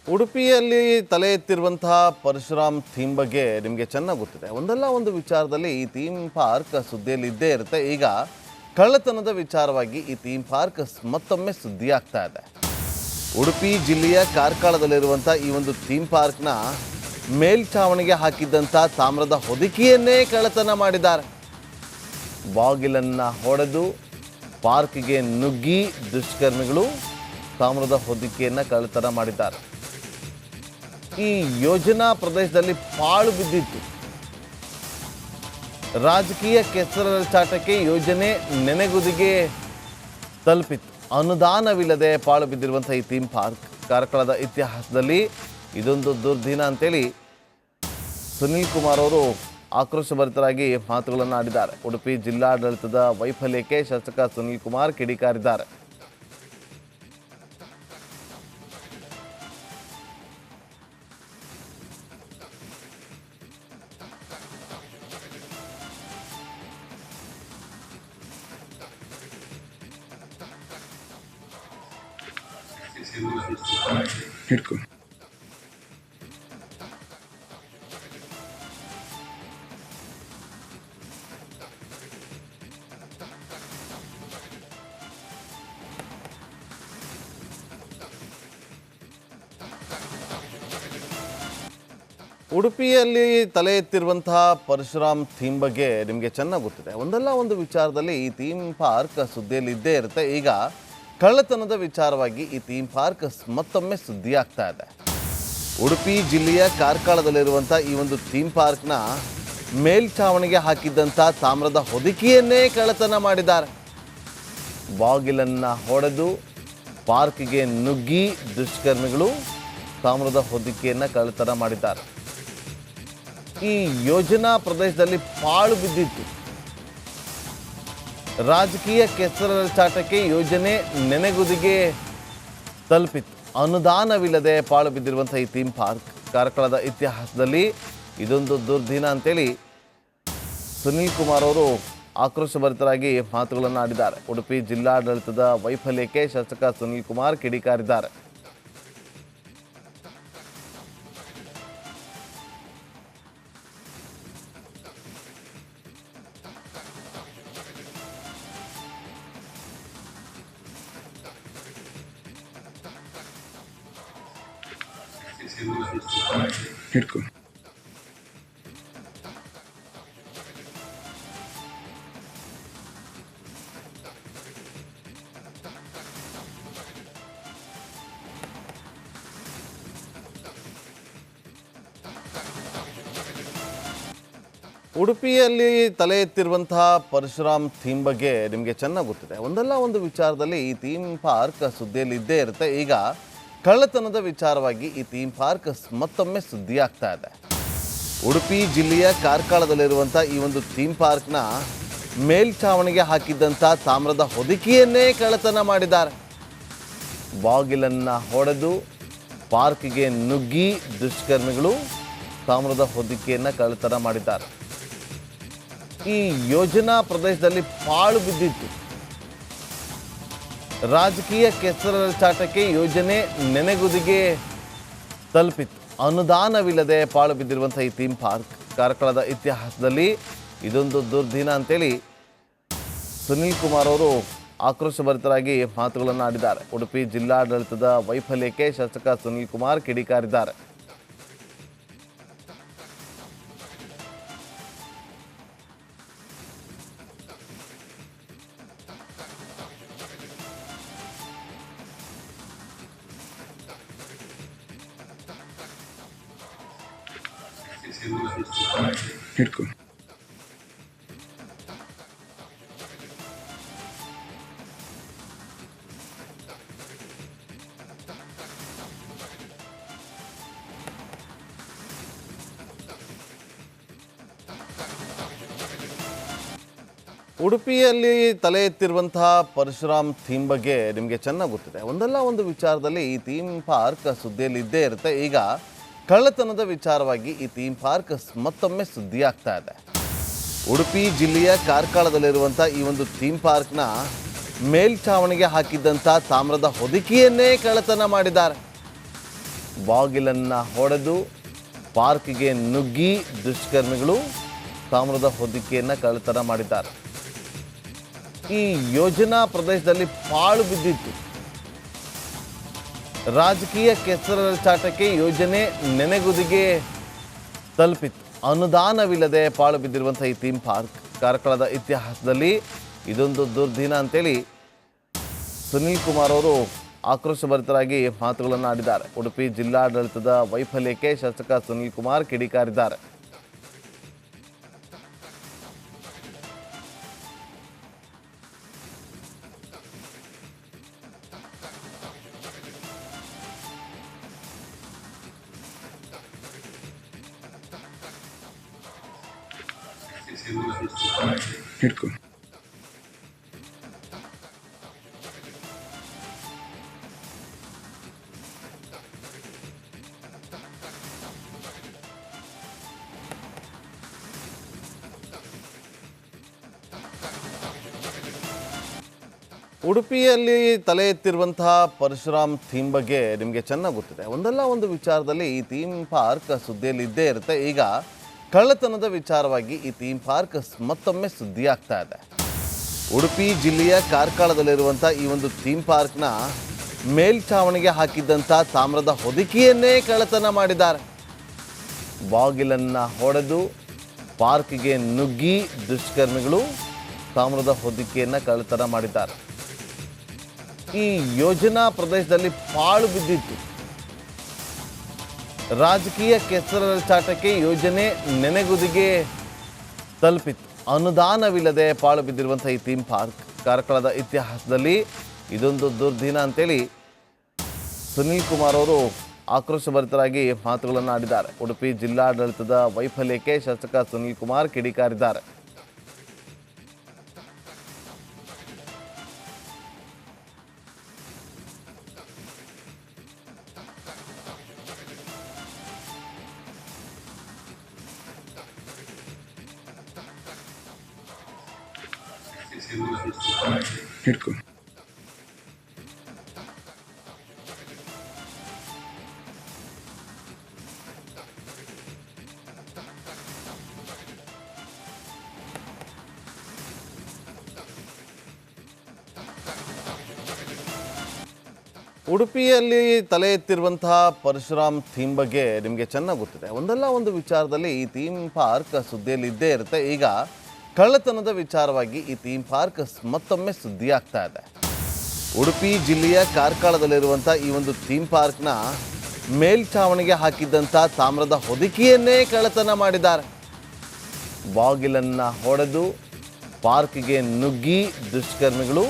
ಉಡುಪಿಯಲ್ಲಿ ತಲೆ ಎತ್ತಿರುವಂತಹ ಪರಶುರಾಮ್ ಥೀಮ್ ಬಗ್ಗೆ ನಿಮಗೆ ಚೆನ್ನಾಗಿ ಗೊತ್ತಿದೆ. ಒಂದಲ್ಲ ಒಂದು ವಿಚಾರದಲ್ಲಿ ಈ ಥೀಮ್ ಪಾರ್ಕ್ ಸುದ್ದಿಯಲ್ಲಿ ಇದ್ದೇ ಇರುತ್ತೆ. ಈಗ ಕಳ್ಳತನದ ವಿಚಾರವಾಗಿ ಈ ಥೀಮ್ ಪಾರ್ಕ್ ಮತ್ತೊಮ್ಮೆ ಸುದ್ದಿ ಆಗ್ತಾ ಇದೆ. ಉಡುಪಿ ಜಿಲ್ಲೆಯ ಕಾರ್ಕಳದಲ್ಲಿರುವಂಥ ಈ ಒಂದು ಥೀಮ್ ಪಾರ್ಕ್ನ ಮೇಲ್ಛಾವಣಿಗೆ ಹಾಕಿದ್ದಂಥ ತಾಮ್ರದ ಹೊದಿಕೆಯನ್ನೇ ಕಳ್ಳತನ ಮಾಡಿದ್ದಾರೆ. ಬಾಗಿಲನ್ನು ಹೊಡೆದು ಪಾರ್ಕ್ಗೆ ನುಗ್ಗಿ ದುಷ್ಕರ್ಮಿಗಳು ತಾಮ್ರದ ಹೊದಿಕೆಯನ್ನು ಕಳ್ಳತನ ಮಾಡಿದ್ದಾರೆ. ಈ ಯೋಜನಾ ಪ್ರದೇಶದಲ್ಲಿ ಪಾಳು ಬಿದ್ದಿತ್ತು. ರಾಜಕೀಯ ಕೆಸರಾಚಾಟಕ್ಕೆ ಯೋಜನೆ ನೆನೆಗುದಿಗೆ ತಲುಪಿತ್ತು. ಅನುದಾನವಿಲ್ಲದೆ ಪಾಳು ಬಿದ್ದಿರುವಂಥ ಈ ಥೀಮ್ ಪಾರ್ಕ್ ಕಾರ್ಕಳದ ಇತಿಹಾಸದಲ್ಲಿ ಇದೊಂದು ದುರ್ದಿನ ಅಂತೇಳಿ ಸುನೀಲ್ ಕುಮಾರ್ ಅವರು ಆಕ್ರೋಶಭರಿತರಾಗಿ ಮಾತುಗಳನ್ನು ಆಡಿದ್ದಾರೆ. ಉಡುಪಿ ಜಿಲ್ಲಾಡಳಿತದ ವೈಫಲ್ಯಕ್ಕೆ ಶಾಸಕ ಸುನೀಲ್ ಕುಮಾರ್ ಕಿಡಿಕಾರಿದ್ದಾರೆ. ಹಿಡ್ಕೊ. ಉಡುಪಿಯಲ್ಲಿ ತಲೆ ಎತ್ತಿರುವಂತಹ ಪರಶುರಾಮ್ ಥೀಮ್ ಬಗ್ಗೆ ನಿಮಗೆ ಚೆನ್ನಾಗಿ ಗೊತ್ತಿದೆ. ಒಂದಲ್ಲ ಒಂದು ವಿಚಾರದಲ್ಲಿ ಈ ಥೀಮ್ ಪಾರ್ಕ್ ಸುದ್ದಿಯಲ್ಲಿ ಇದ್ದೇ ಇರುತ್ತೆ. ಈಗ ಕಳ್ಳತನದ ವಿಚಾರವಾಗಿ ಈ ಥೀಮ್ ಪಾರ್ಕ್ ಮತ್ತೊಮ್ಮೆ ಸುದ್ದಿ ಆಗ್ತಾ ಇದೆ. ಉಡುಪಿ ಜಿಲ್ಲೆಯ ಕಾರ್ಕಳದಲ್ಲಿರುವಂಥ ಈ ಒಂದು ಥೀಮ್ ಪಾರ್ಕ್ನ ಮೇಲ್ಛಾವಣಿಗೆ ಹಾಕಿದ್ದಂಥ ತಾಮ್ರದ ಹೊದಿಕೆಯನ್ನೇ ಕಳ್ಳತನ ಮಾಡಿದ್ದಾರೆ. ಬಾಗಿಲನ್ನು ಹೊಡೆದು ಪಾರ್ಕ್ಗೆ ನುಗ್ಗಿ ದುಷ್ಕರ್ಮಿಗಳು ತಾಮ್ರದ ಹೊದಿಕೆಯನ್ನು ಕಳ್ಳತನ ಮಾಡಿದ್ದಾರೆ. ಈ ಯೋಜನಾ ಪ್ರದೇಶದಲ್ಲಿ ಪಾಳು ಬಿದ್ದಿತ್ತು. ರಾಜಕೀಯ ಕೆಸರಾಚಾಟಕ್ಕೆ ಯೋಜನೆ ನೆನೆಗುದಿಗೆ ತಲುಪಿತ್ತು. ಅನುದಾನವಿಲ್ಲದೆ ಪಾಳು ಬಿದ್ದಿರುವಂಥ ಈ ಥೀಮ್ ಪಾರ್ಕ್ ಕಾರ್ಕಳದ ಇತಿಹಾಸದಲ್ಲಿ ಇದೊಂದು ದುರ್ದಿನ ಅಂತೇಳಿ ಸುನೀಲ್ ಕುಮಾರ್ ಅವರು ಆಕ್ರೋಶಭರಿತರಾಗಿ ಮಾತುಗಳನ್ನು ಆಡಿದ್ದಾರೆ. ಉಡುಪಿ ಜಿಲ್ಲಾಡಳಿತದ ವೈಫಲ್ಯಕ್ಕೆ ಶಾಸಕ ಸುನೀಲ್ ಕುಮಾರ್ ಕಿಡಿಕಾರಿದ್ದಾರೆ. ಹಿಡ್ಕೊ. ಉಡುಪಿಯಲ್ಲಿ ತಲೆ ಎತ್ತಿರುವಂತಹ ಪರಶುರಾಮ್ ಥೀಮ್ ಬಗ್ಗೆ ನಿಮಗೆ ಚೆನ್ನಾಗಿ ಗೊತ್ತಿದೆ. ಒಂದಲ್ಲ ಒಂದು ವಿಚಾರದಲ್ಲಿ ಈ ಥೀಮ್ ಪಾರ್ಕ್ ಸುದ್ದಿಯಲ್ಲಿ ಇದ್ದೇ ಇರುತ್ತೆ. ಈಗ ಕಳ್ಳತನದ ವಿಚಾರವಾಗಿ ಈ ಥೀಮ್ ಪಾರ್ಕ್ ಮತ್ತೊಮ್ಮೆ ಸುದ್ದಿ ಆಗ್ತಾ ಇದೆ. ಉಡುಪಿ ಜಿಲ್ಲೆಯ ಕಾರ್ಕಳದಲ್ಲಿರುವಂಥ ಈ ಒಂದು ಥೀಮ್ ಪಾರ್ಕ್ನ ಮೇಲ್ಛಾವಣಿಗೆ ಹಾಕಿದ್ದಂಥ ತಾಮ್ರದ ಹೊದಿಕೆಯನ್ನೇ ಕಳ್ಳತನ ಮಾಡಿದ್ದಾರೆ. ಬಾಗಿಲನ್ನು ಹೊಡೆದು ಪಾರ್ಕ್ಗೆ ನುಗ್ಗಿ ದುಷ್ಕರ್ಮಿಗಳು ತಾಮ್ರದ ಹೊದಿಕೆಯನ್ನು ಕಳ್ಳತನ ಮಾಡಿದ್ದಾರೆ. ಈ ಯೋಜನಾ ಪ್ರದೇಶದಲ್ಲಿ ಪಾಳು ಬಿದ್ದಿತ್ತು. ರಾಜಕೀಯ ಕೆಸರಾಚಾಟಕ್ಕೆ ಯೋಜನೆ ನೆನೆಗುದಿಗೆ ತಲುಪಿತ್ತು. ಅನುದಾನವಿಲ್ಲದೆ ಪಾಳು ಬಿದ್ದಿರುವಂಥ ಈ ಥೀಮ್ ಪಾರ್ಕ್ ಕಾರ್ಕಳದ ಇತಿಹಾಸದಲ್ಲಿ ಇದೊಂದು ದುರ್ದಿನ ಅಂತೇಳಿ ಸುನೀಲ್ ಕುಮಾರ್ ಅವರು ಆಕ್ರೋಶಭರಿತರಾಗಿ ಮಾತುಗಳನ್ನು ಆಡಿದ್ದಾರೆ. ಉಡುಪಿ ಜಿಲ್ಲಾಡಳಿತದ ವೈಫಲ್ಯಕ್ಕೆ ಶಾಸಕ ಸುನೀಲ್ ಕುಮಾರ್ ಕಿಡಿಕಾರಿದ್ದಾರೆ. ಹಿಡ್ಕೊ. ಉಡುಪಿಯಲ್ಲಿ ತಲೆ ಎತ್ತಿರುವಂತಹ ಪರಶುರಾಮ್ ಥೀಮ್ ಬಗ್ಗೆ ನಿಮಗೆ ಚೆನ್ನಾಗಿ ಗೊತ್ತಿದೆ. ಒಂದಲ್ಲ ಒಂದು ವಿಚಾರದಲ್ಲಿ ಈ ಥೀಮ್ ಪಾರ್ಕ್ ಸುದ್ದಿಯಲ್ಲಿ ಇದ್ದೇ ಇರುತ್ತೆ. ಈಗ ಕಳ್ಳತನದ ವಿಚಾರವಾಗಿ ಈ ಥೀಮ್ ಪಾರ್ಕ್ ಮತ್ತೊಮ್ಮೆ ಸುದ್ದಿ ಆಗ್ತಾ ಇದೆ. ಉಡುಪಿ ಜಿಲ್ಲೆಯ ಕಾರ್ಕಳದಲ್ಲಿರುವಂಥ ಈ ಒಂದು ಥೀಮ್ ಪಾರ್ಕ್ನ ಮೇಲ್ಛಾವಣಿಗೆ ಹಾಕಿದ್ದಂಥ ತಾಮ್ರದ ಹೊದಿಕೆಯನ್ನೇ ಕಳ್ಳತನ ಮಾಡಿದ್ದಾರೆ. ಬಾಗಿಲನ್ನು ಹೊಡೆದು ಪಾರ್ಕ್ಗೆ ನುಗ್ಗಿ ದುಷ್ಕರ್ಮಿಗಳು ತಾಮ್ರದ ಹೊದಿಕೆಯನ್ನು ಕಳ್ಳತನ ಮಾಡಿದ್ದಾರೆ. ಈ ಯೋಜನಾ ಪ್ರದೇಶದಲ್ಲಿ ಪಾಳು ಬಿದ್ದಿತ್ತು. ರಾಜಕೀಯ ಕೆಸರಾಚಾಟಕ್ಕೆ ಯೋಜನೆ ನೆನೆಗುದಿಗೆ ತಲುಪಿತ್ತು. ಅನುದಾನವಿಲ್ಲದೆ ಪಾಳು ಬಿದ್ದಿರುವಂಥ ಈ ಥೀಮ್ ಪಾರ್ಕ್ ಕಾರ್ಕಳದ ಇತಿಹಾಸದಲ್ಲಿ ಇದೊಂದು ದುರ್ದಿನ ಅಂತೇಳಿ ಸುನೀಲ್ ಕುಮಾರ್ ಅವರು ಆಕ್ರೋಶಭರಿತರಾಗಿ ಮಾತುಗಳನ್ನು ಆಡಿದ್ದಾರೆ. ಉಡುಪಿ ಜಿಲ್ಲಾಡಳಿತದ ವೈಫಲ್ಯಕ್ಕೆ ಶಾಸಕ ಸುನೀಲ್ ಕುಮಾರ್ ಕಿಡಿಕಾರಿದ್ದಾರೆ. ಹಿಡ್ಕೊ. ಉಡುಪಿಯಲ್ಲಿ ತಲೆ ಎತ್ತಿರುವಂತಹ ಪರಶುರಾಮ್ ಥೀಮ್ ಬಗ್ಗೆ ನಿಮಗೆ ಚೆನ್ನಾಗಿ ಗೊತ್ತಿದೆ. ಒಂದಲ್ಲ ಒಂದು ವಿಚಾರದಲ್ಲಿ ಈ ಥೀಮ್ ಪಾರ್ಕ್ ಸುದ್ದಿಯಲ್ಲಿ ಇದ್ದೇ ಇರುತ್ತೆ. ಈಗ ಕಳ್ಳತನದ ವಿಚಾರವಾಗಿ ಈ ಥೀಮ್ ಪಾರ್ಕ್ ಮತ್ತೊಮ್ಮೆ ಸುದ್ದಿ ಆಗ್ತಾ ಇದೆ. ಉಡುಪಿ ಜಿಲ್ಲೆಯ ಕಾರ್ಕಳದಲ್ಲಿರುವಂಥ ಈ ಒಂದು ಥೀಮ್ ಪಾರ್ಕ್ನ ಮೇಲ್ಛಾವಣಿಗೆ ಹಾಕಿದ್ದಂಥ ತಾಮ್ರದ ಹೊದಿಕೆಯನ್ನೇ ಕಳ್ಳತನ ಮಾಡಿದ್ದಾರೆ. ಬಾಗಿಲನ್ನು ಹೊಡೆದು ಪಾರ್ಕ್ಗೆ ನುಗ್ಗಿ ದುಷ್ಕರ್ಮಿಗಳು ತಾಮ್ರದ ಹೊದಿಕೆಯನ್ನು ಕಳ್ಳತನ ಮಾಡಿದ್ದಾರೆ. ಈ ಯೋಜನಾ ಪ್ರದೇಶದಲ್ಲಿ ಪಾಳು ಬಿದ್ದಿತ್ತು. ರಾಜಕೀಯ ಕೆಸರಾಚಾಟಕ್ಕೆ ಯೋಜನೆ ನೆನೆಗುದಿಗೆ ತಲುಪಿತ್ತು. ಅನುದಾನವಿಲ್ಲದೆ ಪಾಳು ಬಿದ್ದಿರುವಂಥ ಈ ಥೀಮ್ ಪಾರ್ಕ್ ಕಾರ್ಕಳದ ಇತಿಹಾಸದಲ್ಲಿ ಇದೊಂದು ದುರ್ದಿನ ಅಂತೇಳಿ ಸುನೀಲ್ ಕುಮಾರ್ ಅವರು ಆಕ್ರೋಶಭರಿತರಾಗಿ ಮಾತುಗಳನ್ನು ಆಡಿದ್ದಾರೆ. ಉಡುಪಿ ಜಿಲ್ಲಾಡಳಿತದ ವೈಫಲ್ಯಕ್ಕೆ ಶಾಸಕ ಸುನೀಲ್ ಕುಮಾರ್ ಕಿಡಿಕಾರಿದ್ದಾರೆ. ಹಿಡ್ಕೊ. ಉಡುಪಿಯಲ್ಲಿ ತಲೆ ಎತ್ತಿರುವಂತಹ ಪರಶುರಾಮ್ ಥೀಮ್ ಬಗ್ಗೆ ನಿಮಗೆ ಚೆನ್ನಾಗಿ ಗೊತ್ತಿದೆ. ಒಂದಲ್ಲ ಒಂದು ವಿಚಾರದಲ್ಲಿ ಈ ಥೀಮ್ ಪಾರ್ಕ್ ಸುದ್ದಿಯಲ್ಲಿ ಇದ್ದೇ ಇರುತ್ತೆ. ಈಗ ಕಳ್ಳತನದ ವಿಚಾರವಾಗಿ ಈ ಥೀಮ್ ಪಾರ್ಕ್ ಮತ್ತೊಮ್ಮೆ ಸುದ್ದಿ ಆಗ್ತಾ ಇದೆ. ಉಡುಪಿ ಜಿಲ್ಲೆಯ ಕಾರ್ಕಳದಲ್ಲಿರುವಂಥ ಈ ಒಂದು ಥೀಮ್ ಪಾರ್ಕ್ನ ಮೇಲ್ಛಾವಣಿಗೆ ಹಾಕಿದ್ದಂಥ ತಾಮ್ರದ ಹೊದಿಕೆಯನ್ನೇ ಕಳ್ಳತನ ಮಾಡಿದ್ದಾರೆ. ಬಾಗಿಲನ್ನು ಹೊಡೆದು ಪಾರ್ಕ್ಗೆ ನುಗ್ಗಿ ದುಷ್ಕರ್ಮಿಗಳು